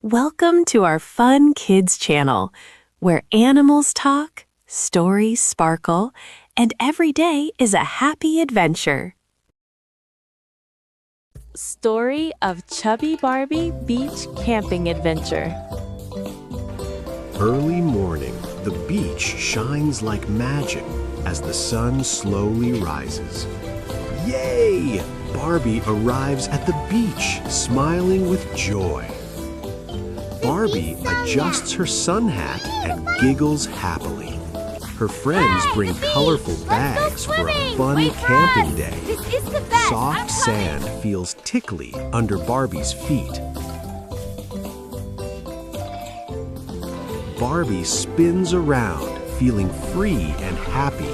Welcome to our Fun Kids channel, where animals talk, stories sparkle, and every day is a happy adventure. Story of Chubby Barbai Beach Camping Adventure. Early morning, the beach shines like magic as the sun slowly rises. Yay! Barbai arrives at the beach, smiling with joy. Barbai adjusts her sun hat and giggles happily. Her friends bring colorful bags for a fun camping day. Soft sand feels tickly under Barbai's feet. Barbai spins around, feeling free and happy.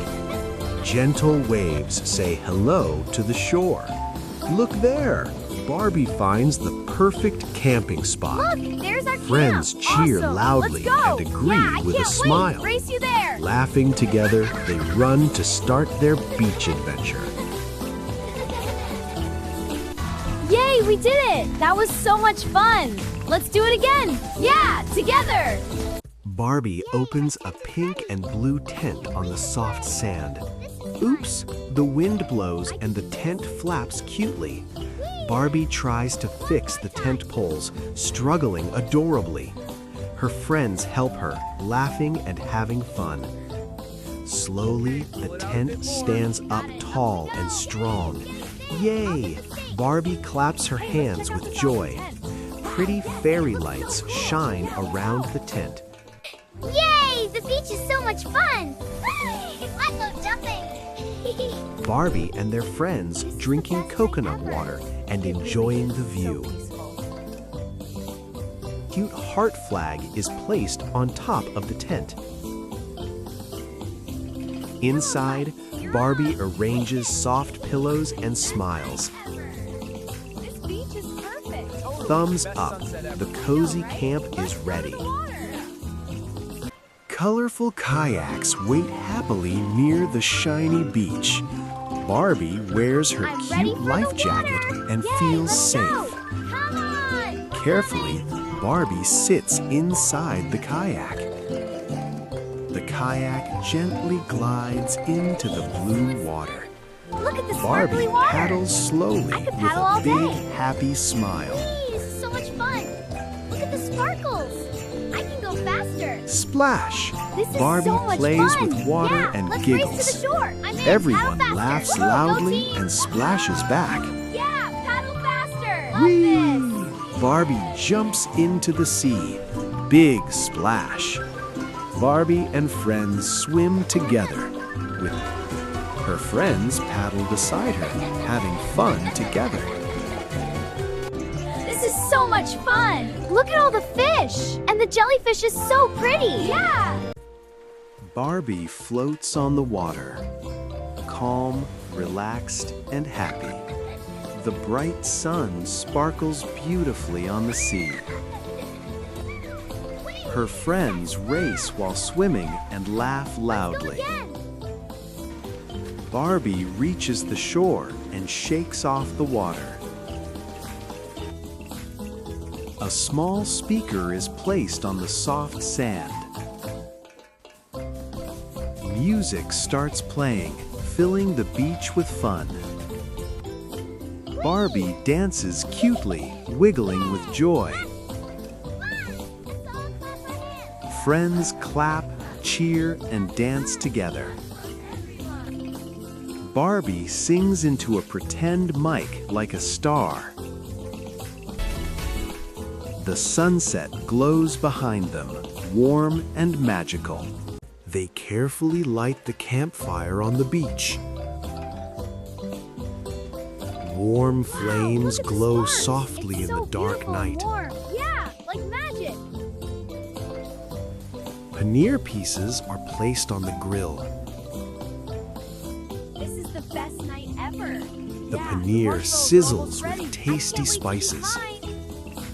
Gentle waves say hello to the shore. Look there! Barbai finds the perfect camping spot. Look, there's our Friends camp. cheer Awesome. loudly Let's go. and agree with a smile. Race you there. Laughing together, they run to start their beach adventure. Yay, we did it! That was so much fun. Let's do it again. Yeah, together. Barbai opens a pink and blue tent on the soft sand. Oops, the wind blows and the tent flaps cutely. Barbai tries to fix the tent poles, struggling adorably. Her friends help her, laughing and having fun. Slowly, the tent stands up tall and strong. Yay! Barbai claps her hands with joy. Pretty fairy lights shine around the tent. Yay! The beach is so much fun. I love jumping. Barbai and their friends drinking coconut water and enjoying the view. Cute heart flag is placed on top of the tent. Inside, Barbai arranges soft pillows and smiles. This beach is perfect. Thumbs up, the cozy camp is ready. Colorful kayaks wait happily near the shiny beach. Barbai wears her I'm ready cute for life the jacket water. and Yay, feels let's safe. go. Come on. Carefully, Barbai sits inside the kayak. The kayak gently glides into the blue water. Look at the sparkly Barbai water. paddles slowly I could with paddle a all big, day. happy smile. Hey, this is so much fun. Look at the sparkles. I can go faster. Splash! This is Barbai so much plays fun. with water Yeah, and let's giggles. race to the shore. I'm in. Everyone Paddle faster. laughs Whoa, go loudly team. and splashes back. Yeah, paddle faster. Love Whee! this. Barbai jumps into the sea. Big splash. Barbai and friends swim together. With her friends paddle beside her, having fun together. This is so much fun. Look at all the fish. And the jellyfish is so pretty. Yeah. Barbai floats on the water, calm, relaxed, and happy. The bright sun sparkles beautifully on the sea. Her friends race while swimming and laugh loudly. Again. Barbai reaches the shore and shakes off the water. A small speaker is placed on the soft sand. Music starts playing, filling the beach with fun. Barbai dances cutely, wiggling with joy. Friends clap, cheer, and dance together. Barbai sings into a pretend mic like a star. The sunset glows behind them, warm and magical. They carefully light the campfire on the beach. Warm flames Look at the glow stars. softly It's in so the dark beautiful night. and warm. Yeah, like magic. Paneer pieces are placed on the grill. This is the best night ever. The Yeah, paneer marshmallows sizzles almost ready. with I tasty can't wait to eat spices. mine.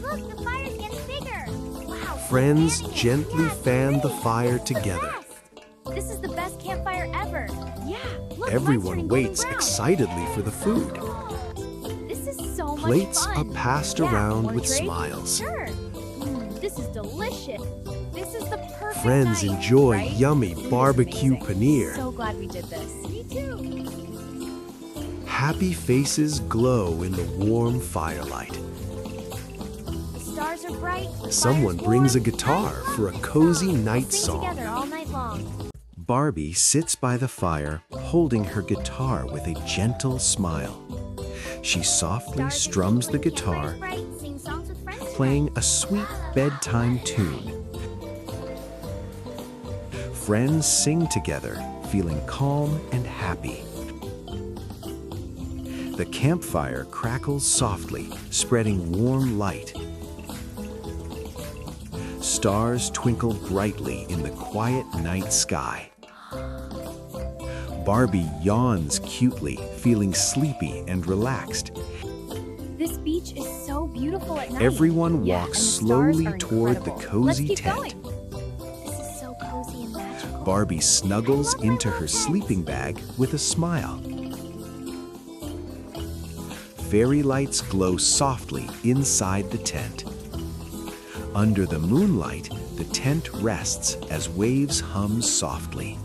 Look, the fire's getting bigger. Wow. Friends fanning it. gently Yes, fan the great. fire This is the together. best. This is the best campfire ever. Yeah. Look, mine's Everyone turning golden waits brown. excitedly for the food. This is so much Plates fun. are passed Yeah, around wanna with trade? smiles. Sure. This is delicious. This is the perfect Friends night, enjoy right? yummy It is barbecue amazing. paneer. So glad we did this. Me too. Happy faces glow in the warm firelight. The stars are bright. the Someone fire's brings a warm. guitar for a cozy We'll night sing song. together all night long. Barbie sits by the fire, holding her guitar with a gentle smile. She softly Stars are strums the twinkling, guitar, cameras bright, sing songs with friends playing tonight. a sweet bedtime tune. Friends sing together, feeling calm and happy. The campfire crackles softly, spreading warm light. Stars twinkle brightly in the quiet night sky. Barbie yawns cutely, feeling sleepy and relaxed. This beach is so beautiful at night. Everyone Yeah, walks and the stars slowly are toward the incredible. Let's cozy keep tent. going. This is so cozy and magical. Barbie snuggles I love my into her little sleeping bag with a smile. Fairy lights glow softly inside the tent. Under the moonlight, the tent rests as waves hum softly.